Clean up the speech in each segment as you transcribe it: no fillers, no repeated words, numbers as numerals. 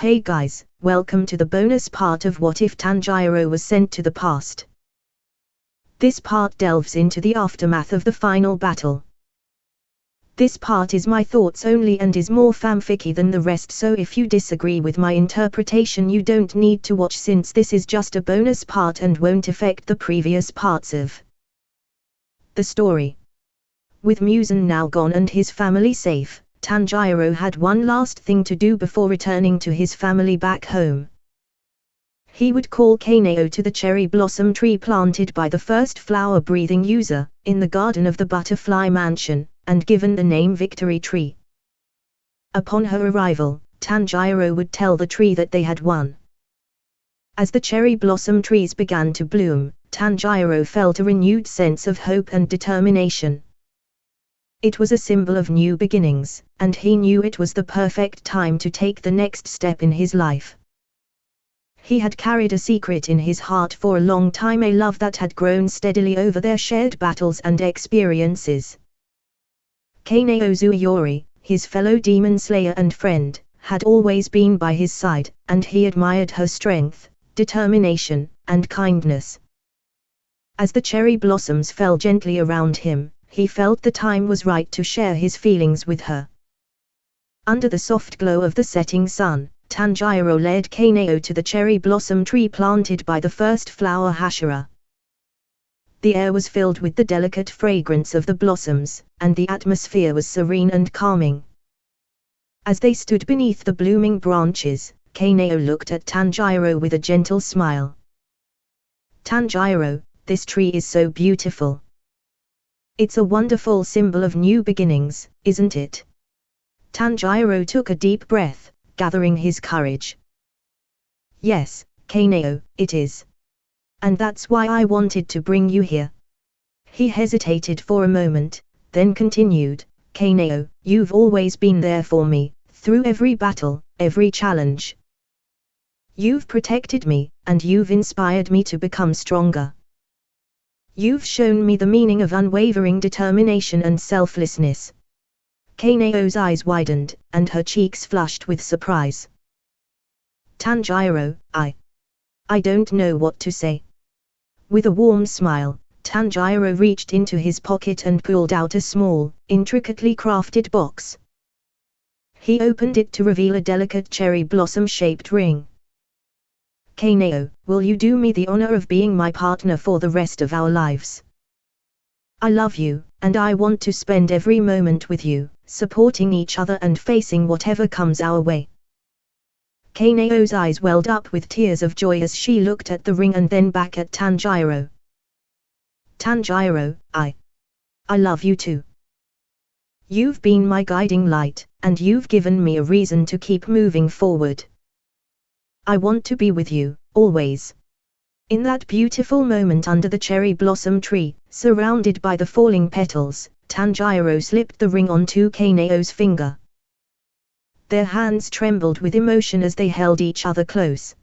Hey guys, welcome to the bonus part of What If Tanjiro Was Sent to the Past. This part delves into the aftermath of the final battle. This part is my thoughts only and is more fanficky than the rest, so if you disagree with my interpretation you don't need to watch, since this is just a bonus part and won't affect the previous parts of the story. With Muzan now gone and his family safe, Tanjiro had one last thing to do before returning to his family back home. He would call Kaneo to the cherry blossom tree planted by the first flower-breathing user, in the garden of the butterfly mansion, and given the name Victory Tree. Upon her arrival, Tanjiro would tell the tree that they had won. As the cherry blossom trees began to bloom, Tanjiro felt a renewed sense of hope and determination. It was a symbol of new beginnings, and he knew it was the perfect time to take the next step in his life. He had carried a secret in his heart for a long time, a love that had grown steadily over their shared battles and experiences. Kaneo Zuiori, his fellow demon slayer and friend, had always been by his side, and he admired her strength, determination, and kindness. As the cherry blossoms fell gently around him, he felt the time was right to share his feelings with her. Under the soft glow of the setting sun, Tanjiro led Kaneo to the cherry blossom tree planted by the first flower Hashira. The air was filled with the delicate fragrance of the blossoms, and the atmosphere was serene and calming. As they stood beneath the blooming branches, Kaneo looked at Tanjiro with a gentle smile. "Tanjiro, this tree is so beautiful. It's a wonderful symbol of new beginnings, isn't it?" Tanjiro took a deep breath, gathering his courage. "Yes, Kaneo, it is. And that's why I wanted to bring you here." He hesitated for a moment, then continued, "Kaneo, you've always been there for me, through every battle, every challenge. You've protected me, and you've inspired me to become stronger. You've shown me the meaning of unwavering determination and selflessness." Kaneo's eyes widened, and her cheeks flushed with surprise. "Tanjiro, I don't know what to say." With a warm smile, Tanjiro reached into his pocket and pulled out a small, intricately crafted box. He opened it to reveal a delicate cherry blossom-shaped ring. "Kaneo, will you do me the honor of being my partner for the rest of our lives? I love you, and I want to spend every moment with you, supporting each other and facing whatever comes our way." Kaneo's eyes welled up with tears of joy as she looked at the ring and then back at Tanjiro. "Tanjiro, I love you too. You've been my guiding light, and you've given me a reason to keep moving forward. I want to be with you, always." In that beautiful moment under the cherry blossom tree, surrounded by the falling petals, Tanjiro slipped the ring onto Kaneo's finger. Their hands trembled with emotion as they held each other close.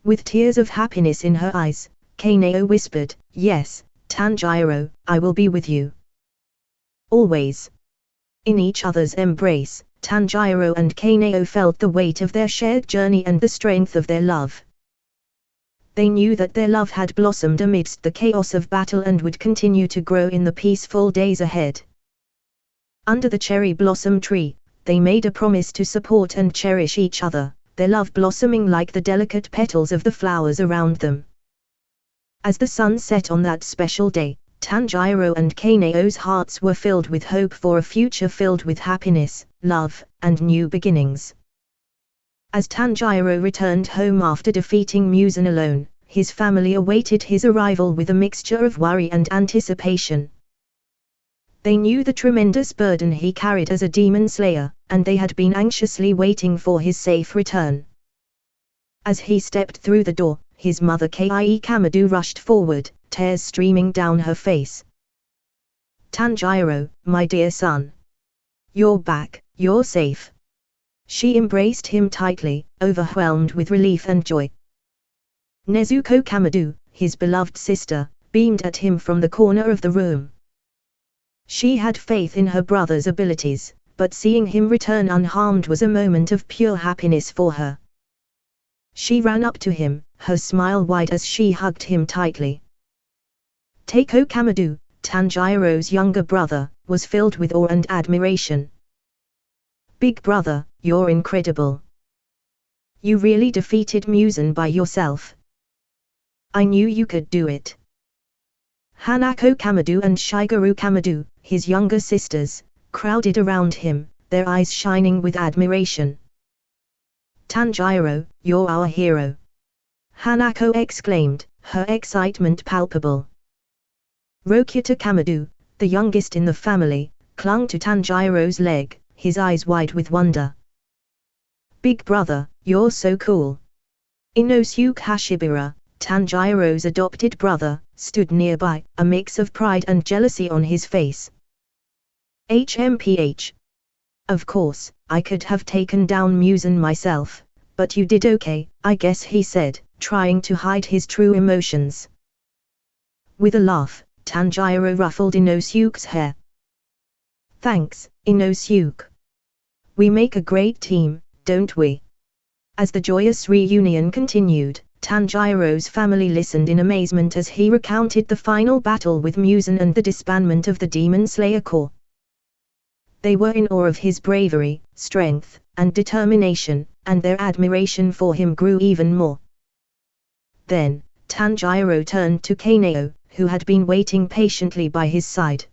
With tears of happiness in her eyes, Kaneo whispered, "Yes, Tanjiro, I will be with you. Always." In each other's embrace, Tanjiro and Kaneo felt the weight of their shared journey and the strength of their love. They knew that their love had blossomed amidst the chaos of battle and would continue to grow in the peaceful days ahead. Under the cherry blossom tree, they made a promise to support and cherish each other, their love blossoming like the delicate petals of the flowers around them. As the sun set on that special day, Tanjiro and Kaneo's hearts were filled with hope for a future filled with happiness, love, and new beginnings. As Tanjiro returned home after defeating Muzan alone, his family awaited his arrival with a mixture of worry and anticipation. They knew the tremendous burden he carried as a demon slayer, and they had been anxiously waiting for his safe return. As he stepped through the door, his mother Kie Kamadu rushed forward, tears streaming down her face. "Tanjiro, my dear son. You're back, you're safe." She embraced him tightly, overwhelmed with relief and joy. Nezuko Kamadu, his beloved sister, beamed at him from the corner of the room. She had faith in her brother's abilities, but seeing him return unharmed was a moment of pure happiness for her. She ran up to him, her smile wide as she hugged him tightly. Takeo Kamado, Tanjiro's younger brother, was filled with awe and admiration. Big brother, you're incredible. You really defeated Muzan by yourself. I knew you could do it. Hanako Kamado and Shigeru Kamado, his younger sisters, crowded around him, their eyes shining with admiration. Tanjiro, you're our hero. Hanako exclaimed, her excitement palpable. Rokyuta Kamado, the youngest in the family, clung to Tanjiro's leg, his eyes wide with wonder. Big brother, you're so cool. Inosuke Hashibara, Tanjiro's adopted brother, stood nearby, a mix of pride and jealousy on his face. HMPH. Of course, I could have taken down Muzan myself, but you did okay, I guess, he said, trying to hide his true emotions. With a laugh, Tanjiro ruffled Inosuke's hair. Thanks, Inosuke. We make a great team, don't we? As the joyous reunion continued, Tanjiro's family listened in amazement as he recounted the final battle with Muzan and the disbandment of the Demon Slayer Corps. They were in awe of his bravery, strength, and determination, and their admiration for him grew even more. Then, Tanjiro turned to Kaneo, who had been waiting patiently by his side.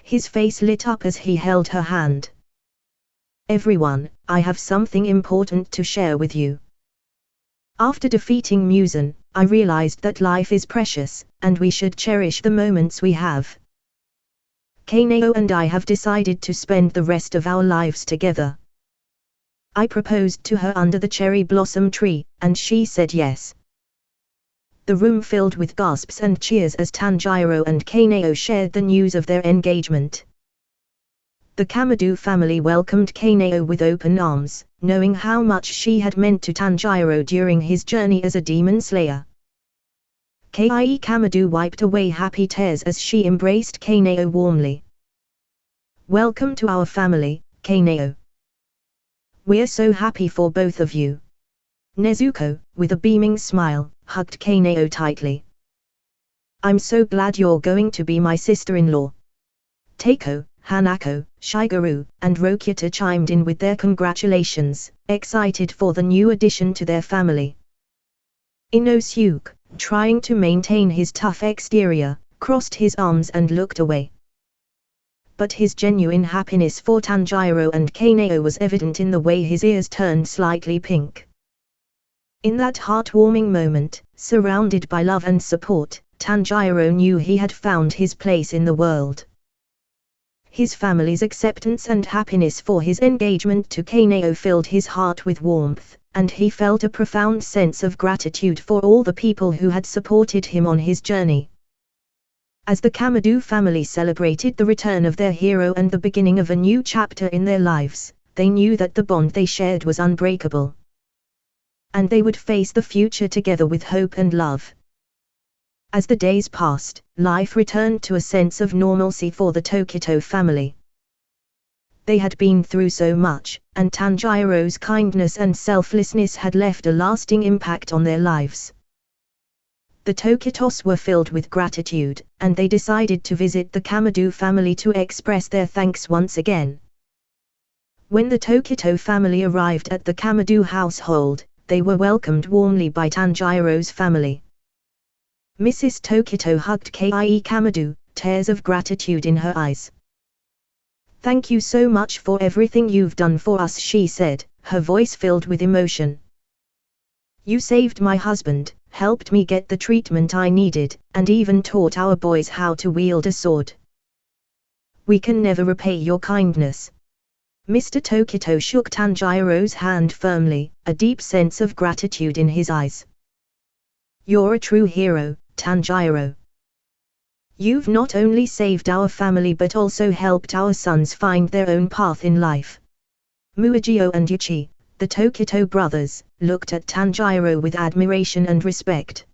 His face lit up as he held her hand. Everyone, I have something important to share with you. After defeating Muzan, I realized that life is precious, and we should cherish the moments we have. Kaneo and I have decided to spend the rest of our lives together. I proposed to her under the cherry blossom tree, and she said yes. The room filled with gasps and cheers as Tanjiro and Kaneo shared the news of their engagement. The Kamado family welcomed Kaneo with open arms, knowing how much she had meant to Tanjiro during his journey as a demon slayer. Kie Kamado wiped away happy tears as she embraced Kaneo warmly. Welcome to our family, Kaneo. We're so happy for both of you. Nezuko, with a beaming smile, hugged Kaneo tightly. I'm so glad you're going to be my sister-in-law. Takeo, Hanako, Shigeru, and Rokyuta chimed in with their congratulations, excited for the new addition to their family. Inosuke, trying to maintain his tough exterior, crossed his arms and looked away. But his genuine happiness for Tanjiro and Kaneo was evident in the way his ears turned slightly pink. In that heartwarming moment, surrounded by love and support, Tanjiro knew he had found his place in the world. His family's acceptance and happiness for his engagement to Kaneo filled his heart with warmth, and he felt a profound sense of gratitude for all the people who had supported him on his journey. As the Kamado family celebrated the return of their hero and the beginning of a new chapter in their lives, they knew that the bond they shared was unbreakable. And they would face the future together with hope and love. As the days passed, life returned to a sense of normalcy for the Tokito family. They had been through so much, and Tanjiro's kindness and selflessness had left a lasting impact on their lives. The Tokitos were filled with gratitude, and they decided to visit the Kamado family to express their thanks once again. When the Tokito family arrived at the Kamado household, they were welcomed warmly by Tanjiro's family. Mrs. Tokito hugged Kie Kamado, tears of gratitude in her eyes. Thank you so much for everything you've done for us, she said, her voice filled with emotion. You saved my husband, helped me get the treatment I needed, and even taught our boys how to wield a sword. We can never repay your kindness. Mr. Tokito shook Tanjiro's hand firmly, a deep sense of gratitude in his eyes. You're a true hero, Tanjiro. You've not only saved our family but also helped our sons find their own path in life. Muagio and Yuchi, the Tokito brothers, looked at Tanjiro with admiration and respect.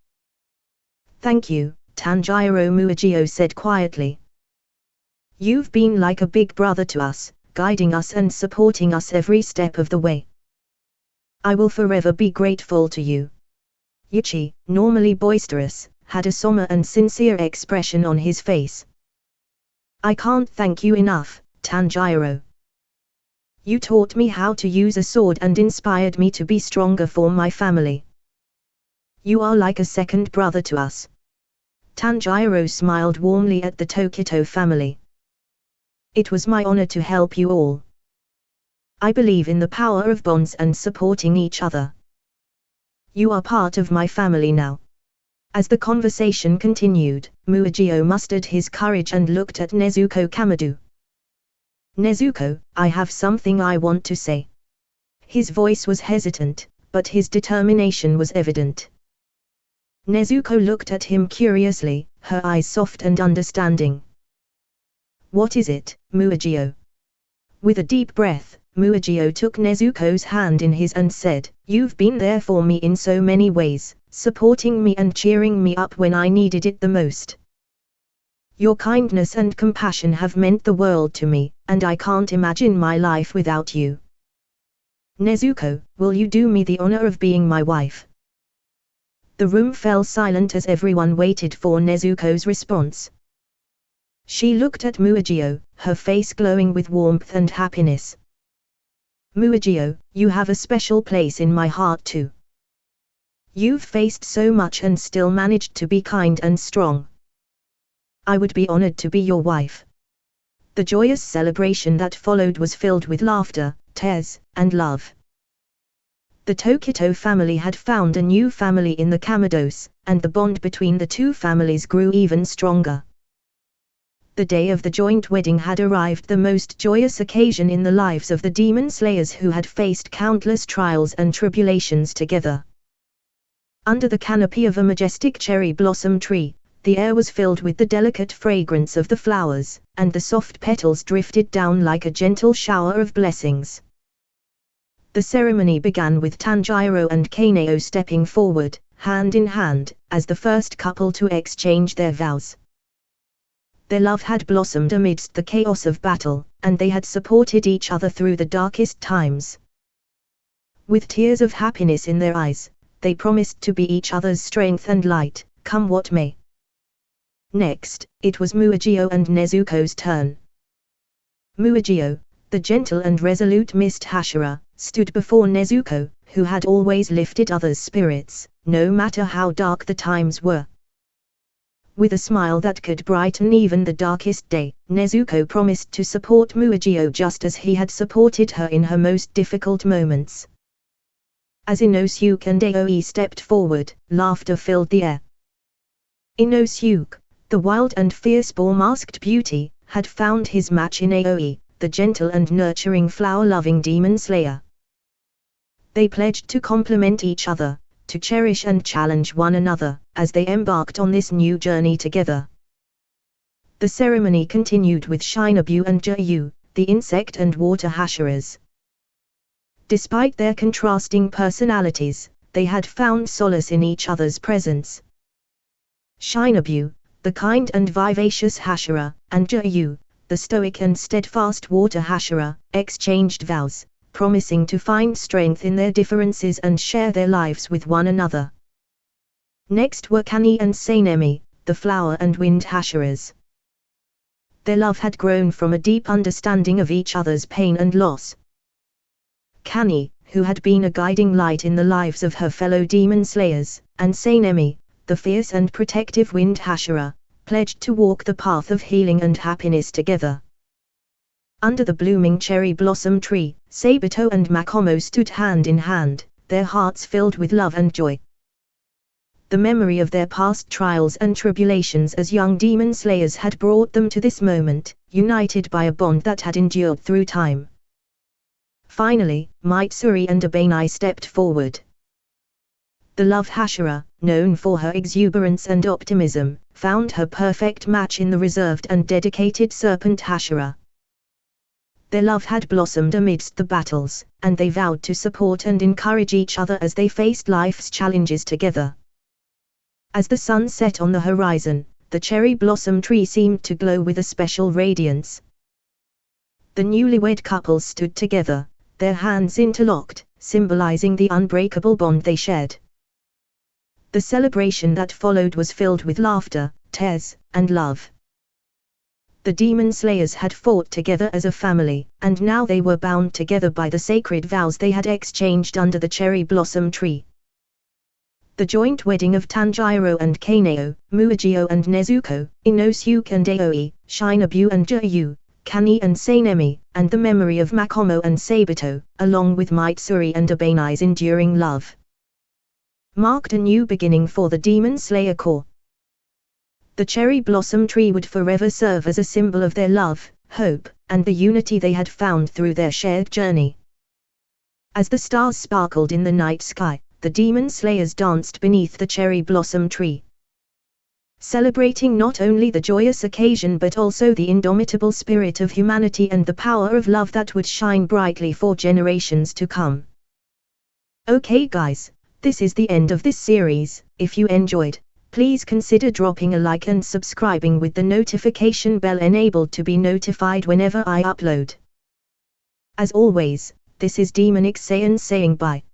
Thank you, Tanjiro, Muagio said quietly. You've been like a big brother to us, guiding us and supporting us every step of the way. I will forever be grateful to you. Yuichi, normally boisterous, had a somber and sincere expression on his face. I can't thank you enough, Tanjiro. You taught me how to use a sword and inspired me to be stronger for my family. You are like a second brother to us. Tanjiro smiled warmly at the Tokito family. It was my honor to help you all. I believe in the power of bonds and supporting each other. You are part of my family now. As the conversation continued, Muagio mustered his courage and looked at Nezuko Kamado. Nezuko, I have something I want to say. His voice was hesitant, but his determination was evident. Nezuko looked at him curiously, her eyes soft and understanding. What is it, Muagio? With a deep breath, Muagio took Nezuko's hand in his and said, You've been there for me in so many ways, supporting me and cheering me up when I needed it the most. Your kindness and compassion have meant the world to me, and I can't imagine my life without you. Nezuko, will you do me the honor of being my wife? The room fell silent as everyone waited for Nezuko's response. She looked at Muagio, her face glowing with warmth and happiness. Muagio, you have a special place in my heart too. You've faced so much and still managed to be kind and strong. I would be honored to be your wife. The joyous celebration that followed was filled with laughter, tears, and love. The Tokito family had found a new family in the Kamados, and the bond between the two families grew even stronger. The day of the joint wedding had arrived, the most joyous occasion in the lives of the demon slayers who had faced countless trials and tribulations together. Under the canopy of a majestic cherry blossom tree, the air was filled with the delicate fragrance of the flowers, and the soft petals drifted down like a gentle shower of blessings. The ceremony began with Tanjiro and Kaneo stepping forward, hand in hand, as the first couple to exchange their vows. Their love had blossomed amidst the chaos of battle, and they had supported each other through the darkest times. With tears of happiness in their eyes, they promised to be each other's strength and light, come what may. Next, it was Muagio and Nezuko's turn. Muagio, the gentle and resolute Mist Hashira, stood before Nezuko, who had always lifted others' spirits, no matter how dark the times were. With a smile that could brighten even the darkest day, Nezuko promised to support Muagio just as he had supported her in her most difficult moments. As Inosuke and Aoi stepped forward, laughter filled the air. Inosuke, the wild and fierce boar-masked beauty, had found his match in Aoi, the gentle and nurturing flower-loving demon slayer. They pledged to complement each other, to cherish and challenge one another, as they embarked on this new journey together. The ceremony continued with Shinobu and Jiryu, the insect and water Hashiras. Despite their contrasting personalities, they had found solace in each other's presence. Shinobu, the kind and vivacious Hashira, and Jiryu, the stoic and steadfast water Hashira, exchanged vows, promising to find strength in their differences and share their lives with one another. Next were Kani and Sanemi, the flower and wind Hashiras. Their love had grown from a deep understanding of each other's pain and loss. Kani, who had been a guiding light in the lives of her fellow demon slayers, and Sanemi, the fierce and protective wind Hashira, pledged to walk the path of healing and happiness together. Under the blooming cherry blossom tree, Sabito and Makomo stood hand in hand, their hearts filled with love and joy. The memory of their past trials and tribulations as young demon slayers had brought them to this moment, united by a bond that had endured through time. Finally, Mitsuri and Abanai stepped forward. The love Hashira, known for her exuberance and optimism, found her perfect match in the reserved and dedicated serpent Hashira. Their love had blossomed amidst the battles, and they vowed to support and encourage each other as they faced life's challenges together. As the sun set on the horizon, the cherry blossom tree seemed to glow with a special radiance. The newlywed couple stood together, their hands interlocked, symbolizing the unbreakable bond they shared. The celebration that followed was filled with laughter, tears, and love. The demon slayers had fought together as a family, and now they were bound together by the sacred vows they had exchanged under the cherry blossom tree. The joint wedding of Tanjiro and Kaneo, Muagio and Nezuko, Inosuke and Aoi, Shinobu and Jiryu, Kani and Sanemi, and the memory of Makomo and Sabito, along with Mitsuri and Abanai's enduring love, marked a new beginning for the Demon Slayer Corps. The cherry blossom tree would forever serve as a symbol of their love, hope, and the unity they had found through their shared journey. As the stars sparkled in the night sky, the Demon Slayers danced beneath the cherry blossom tree, celebrating not only the joyous occasion but also the indomitable spirit of humanity and the power of love that would shine brightly for generations to come. Okay guys, this is the end of this series. If you enjoyed, please consider dropping a like and subscribing with the notification bell enabled to be notified whenever I upload. As always, this is Demonic Saiyan saying bye.